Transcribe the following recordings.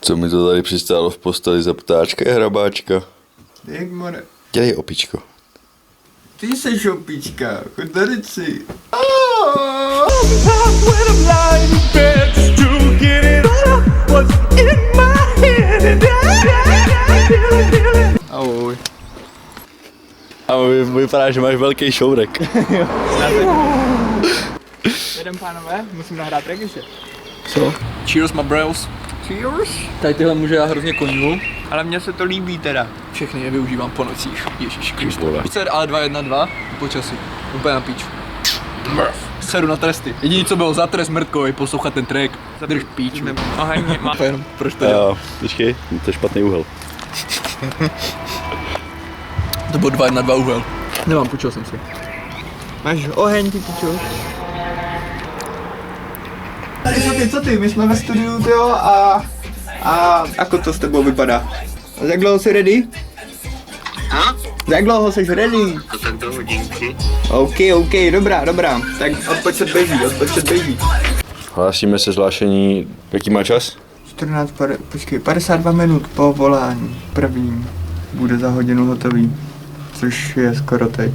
Co mi to tady přistálo v posteli za ptáčka je hrabáčka? More. Dělej, opičko. Ty seš opička, chod tady si. Ahoj. A vypadá, že máš velký šourek. Jedem pánové, musím nahrát regiše. Co? Cheers my bros. Cheers. Tady tyhle muže já hrozně koňu. Ale mně se to líbí teda. Všechny je využívám po nocích. Ježíš Kriste. Ale 2-1-2 počasí. Úplně na píč. Seru na tresty. Jediný co bylo za trest mrtkovej, poslouchat ten track. Drž píč. Oheň má. Proč to dělá? Jo, počkej, to je špatný úhel. To bylo 2-1-2 úhel. Nemám, půjčil jsem si. Máš oheň, ty pičo. Co ty? My jsme ve studiu, tyjo, a ako to s tebou vypadá? A jak dlouho jsi ready? Za jak dlouho jsi ready? To tak do hodinky. OK, dobrá. Tak odpočet běží. Hlásíme se zvlášení, jaký má čas? 52 minut po volání prvním bude za hodinu hotový, což je skoro teď.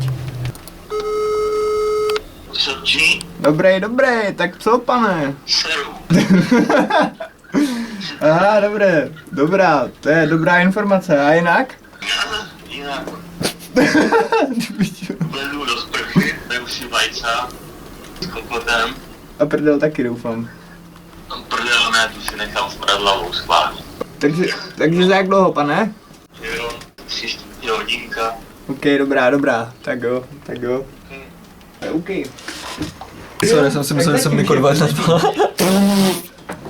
Srdčí? Dobrý, tak co, pane? Seru. Aha, dobrá, to je dobrá informace, a jinak? Jinak. Vledu do sprchy, beru si vajca s kokotem. A prdel taky doufám. Prdel ne, tu si nechám v pradlavou schválně. Takže za jak dlouho, pane? Jo, 3 hodinka. OK, dobrá, tak jo. OK. Sorry, jsem si myslel, že jsem Niko 2-1-2.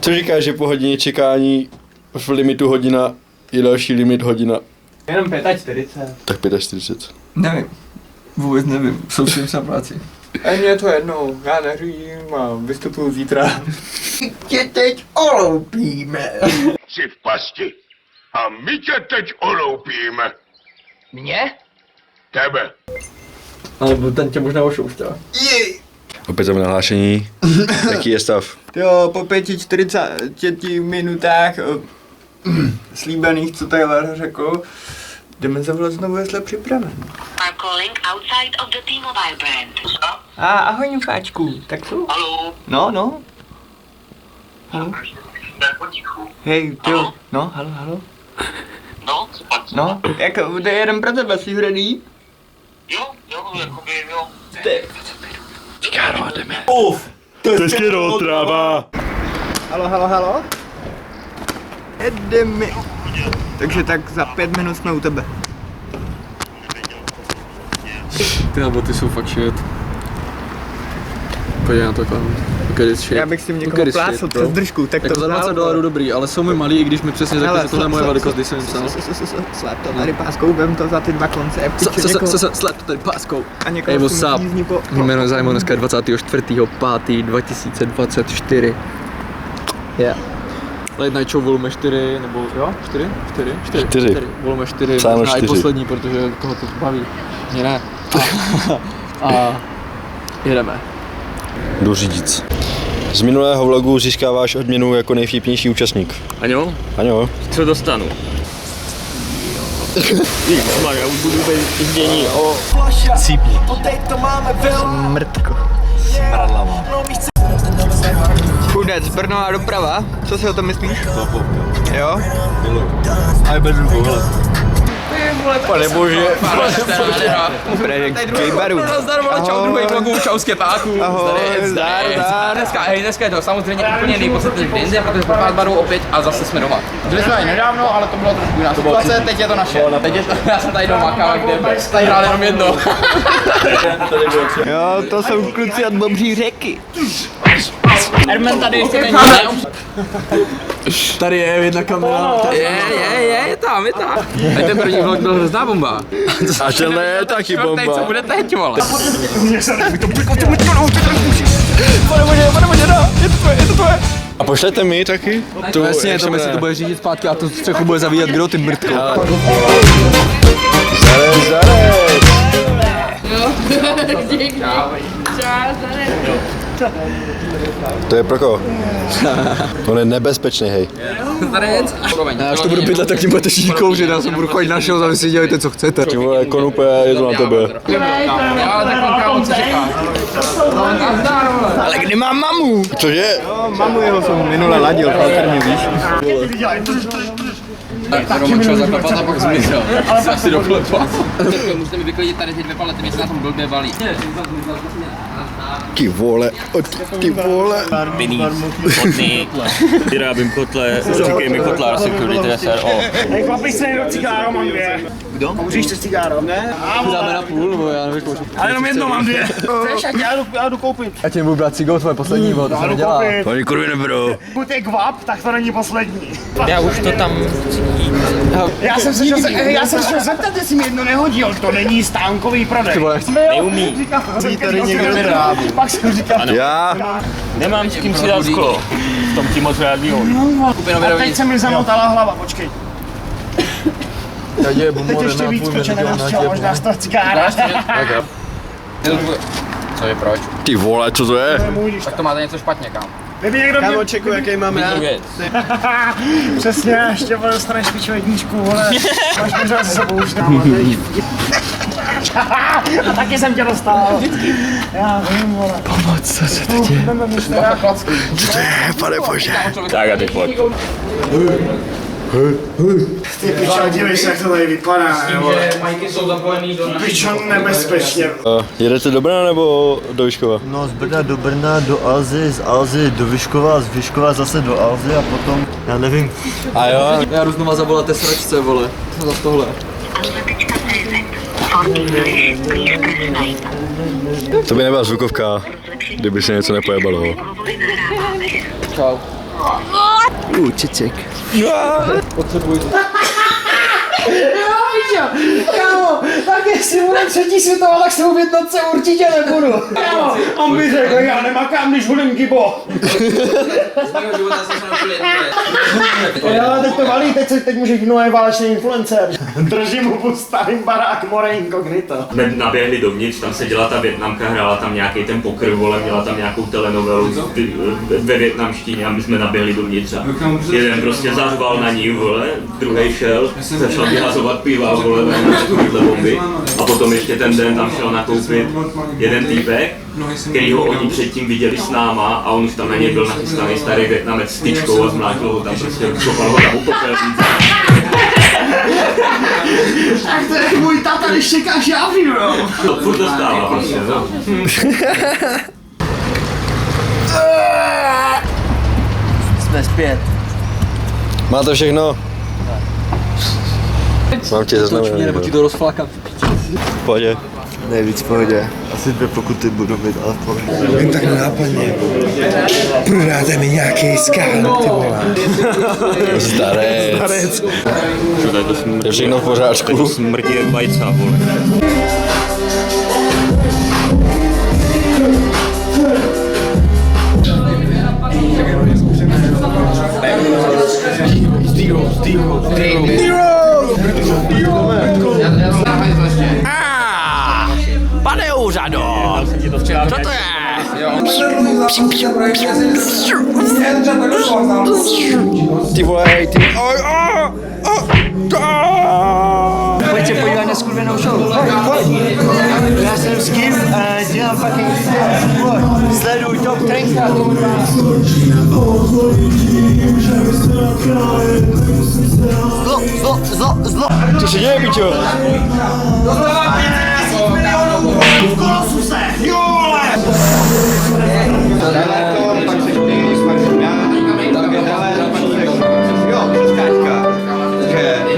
Co říkáš, že po hodině čekání v limitu hodina je další limit hodina? Jenom 45. Tak 45. Nevím. Vůbec nevím, soustředím se na práci. A mně je to jedno, já neřím a vystupuju zítra. Tě teď oloupíme. Jsi v pasti. A my tě teď oloupíme. Mě? Tebe. Ale ten tě možná ošoustá. Jej. Opět tam nahlášení. Jaký je stav? Jo, po 45 minutách slíbených, co Taylor řekl, jdeme zavolat znovu, jestli je připraven. Are calling outside of the T-Mobile brand. Ahoj, ňufáčku, tak co? Haló? No. Halo? Tak potichu. Hej, tyjo, no, halo. No, co pak? No, jak, jedem pro tebe, jsi ready? Jo, jakoby jo. Teskero, tráva! Halo? Jedeme. Takže tak za 5 minut jsme u tebe. Ty boty jsou fakt shit. Podívej na to kam. Já bych si někoho plásl přes držku, tak jako to za $20 dobrý, ale jsou mi malý, i když mi přesně řekl, že tohle je moje velikost, když jsem jim psal. Slep to tady páskou, vem to za ty 2 konce. Slep to tady páskou. A Hey, někoho what's up? Jméno zájmu dneska je 24.5.2024. Yeah. Late Night Show volume 4, nebo jo? 4? Volume 4, Sáno možná i 4. poslední, protože koho to baví. Mě ne. A jedeme. Jdu řídit. Z minulého vlogu získáváš odměnu jako nejvtipnější účastník. Aňo, Aňo? co dostanu? Já už budu bez jdění o Cípí. Mrtko. Chudec, Brno a doprava, co si o tom myslíš? Jo? A je bez rukou, hele. Pane bože. Kejbaru. Nazdar, vole, čau druhý vlogu, čau skepáků. Ahoj, zdar. Dneska je to samozřejmě úplně nejpodstatnější den, protože po baru opět a zase jsme doma. Byli jsme tady nedávno, ale to bylo trošku jiná situace, teď je to naše. Já jsem tady doma, káva, kde tady hrál jenom jedno. Jo, to jsou kluci od Bobří řeky. Ermen tady ještě není. Tady je jedna kamera. Je tam. A ten první vlog byl hrozná bomba. A tenhle je taky bomba. Co bude teď, vole? A pošlete mi taky? To jasně, to si to bude řídit zpátky a to střechu bude zavíjet, kdo ty mrtko. Zarez! Čau, Zarez. To je pro koho? On je nebezpečný, hej. Já až to budu bydlet, tak tím budete všichni kouřit, já se budu chodit na show a vy si dělejte, co chcete. Ty vole, konupe, je to na tebe. Ale kde mám mamu? Cože? No, mamu jeho jsem minule ladil, falterně, víš. Roman šel zaklapat a pak zmizel. Ale se asi doklepal. Můžete mi vyklidit tady ty dvě palety, mě se na tom blbě valí. Ty vole, ty vole. Barbený, hodný, vyrábím kotle, říkej mi kotlář security SRO. Hej chlapi, jste někdo cigáro, mám dvě. Kdo? Kouříš to cigáro? Ne? Dáme na půl, nebo já nevím, Ale jenom jedno mám dvě. Chceš, já jdu koupit. já ti nebudu brát cigou, tvoje poslední, to se nedělá. Oni kurvy neberou. Pokud je kvap, tak to není poslední. Já už to tam Já jsem se chtěl zeptat, jestli mi jedno nehodí, ale to není stánkový prodej. neumí. Tady někdo tráví. Pak jsem říkal, Já? Nemám s kým si dát sklo. V tom tím moc rád a teď se mi zamotala hlava, počkej. Já děje Teď bumore ještě na víc půl, pečené nedělám na čelo, možná z toho cigára. Co je proč? Ty vole, co to je? Tak to máte něco špatně, kam? Kdyby někdo mě... Kámo, čeku, jaký mám já. Přesně, ještě dostaneš piču jedničku, vole. Máš pořád se sebou už kámo, a taky jsem tě dostal. Já vím, vole. Pomoc, co se to děje? Co to je, pane bože? Tak a teď pojď. Ty pičo, dívej se, jak to tady vypadá, ne, vole. Majky jsou zapojený do Pičo, nebezpečně. Jedete do Brna nebo do Vyškova? No z Brna do Brna, do Alzy, z Alzy do Vyškova, z Vyškova zase do Alzy a potom, já nevím. A jo? Já jdu znova zavolat té sračce, vole. Za tohle. To by nebyla zvukovka, kdyby se něco nepojebalo. Čau. Čeček. Potřebuji to. Kámo, tak jestli bude třetí světová, tak se mu v jednotce určitě nebudu. Kámo, on by řekl, já nemakám, když budem gibo. Já teď to valí, teď může Gno je válečný influencer. Držím mu pod starým barák more incognito. Jsme naběhli dovnitř, tam se dělala ta Vietnamka, hrála tam nějaký ten poker, vole, měla tam nějakou telenovelu ve vietnamštině a my jsme naběhli dovnitř a jeden prostě zařval na ní, vole, druhej šel, začal vyhazovat piva, vole, na takovýhle bomby a potom ještě ten den tam šel nakoupit jeden týpek, kterýho oni předtím viděli s náma a on už tam na něj byl nachystaný starý Vietnamec s tyčkou a zmlátil ho tam prostě, kopal ho tam upopelníc. Tak to je můj tata, když čekáš jávinu, jo. To furt dostává prostě, no. Jsme zpět. Máte všechno? Mám tě zaznamenat. Nebo ti to rozflakám. V pohodě. Nejvíc v pohodě. Asi 2 pokuty budu mít, ale v pohodě. Jen tak nápadně. Prodáte mi nějaký skán, ty vole. Starec. Všude to Je všechno v pořádku. smrdí jak bajca, vole. Pane úřado! Co to je? Ty vole, ty... Pojď se podívat na skurvenou show. Já jsem s kým dělám fucking sleduj top trenka. Zlo. Co se děje, pičo? V kolosu se, jole!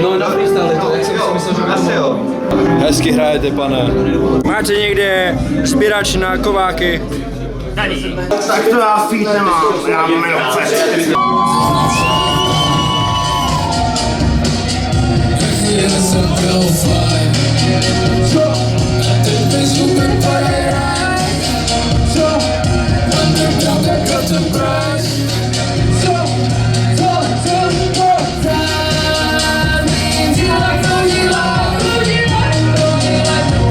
No na freestyle, to jak jsem si myslel, že Asi jo. Hezky hrajete, pane. Máte někde sbírač na kováky? Tak to já feed nemám, já mám jenom cest.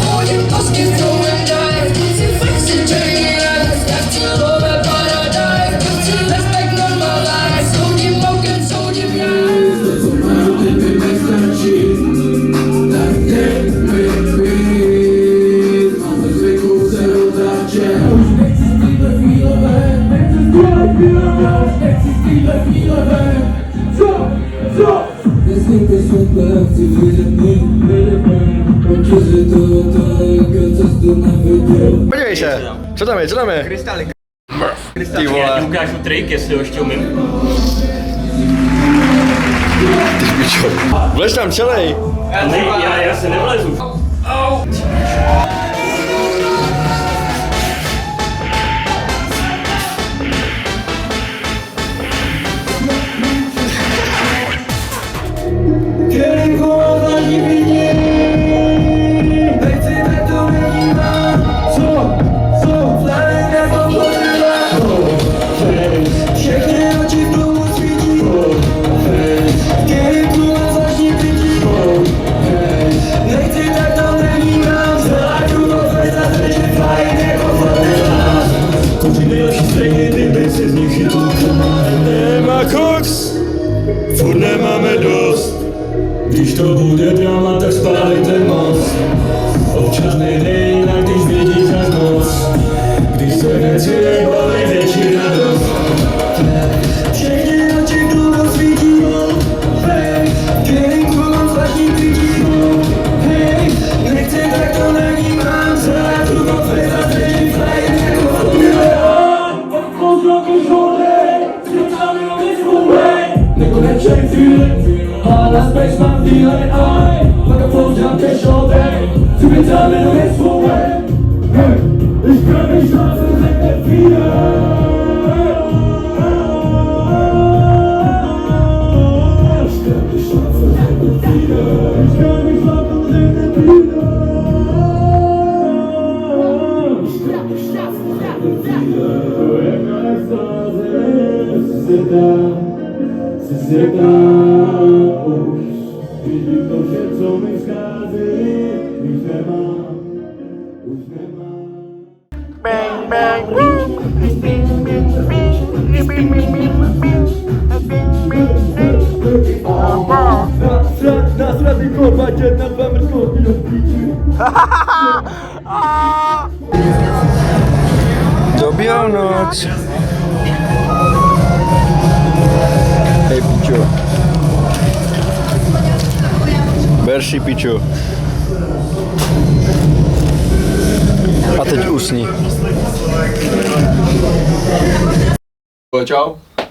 Oh, you must get going down. It's a fix it, Podívej se, co tam je, co tam je? Krystaly. Ty Já ti vole, ukážu trik, jestli ho ještě umím. ty pičo. Vlez tam celej. Ne, já se nevlezu. Nemá koks, furt nemáme dost. Když to bude drama, tak spálejte most. Občas nejde jinak, když vidíš až moc. Když se věci nebolí, větší radost. Všechny oči v důvod svítí. Kelinku mám zvláštní pití. Hej, nechci, tak to nevnímám. Celá tu kofe za třetí fajn jako nekonečný feeling, all that space my feeling, like a full jump fish all day, to be done in a wistful way. Hey, ich kann mich schlafen, wenn der wieder. Ich kann mich schlafen, wenn der wieder. Ich kann mich schlafen, wenn der wieder. Ich kann mich schlafen, wenn der wieder. Wenn Ekstase ist, sind da. Zda už, vidím to vše, co mi schází, už nemám. Bang, bang, boom. Bing, bing, bing, bing, bing, bing, bing. Nasratý korba, jedna, dva mrtko, do píči. Dobíhal noc. Hej pičo. Ber si pičo. A teď usni. Čau.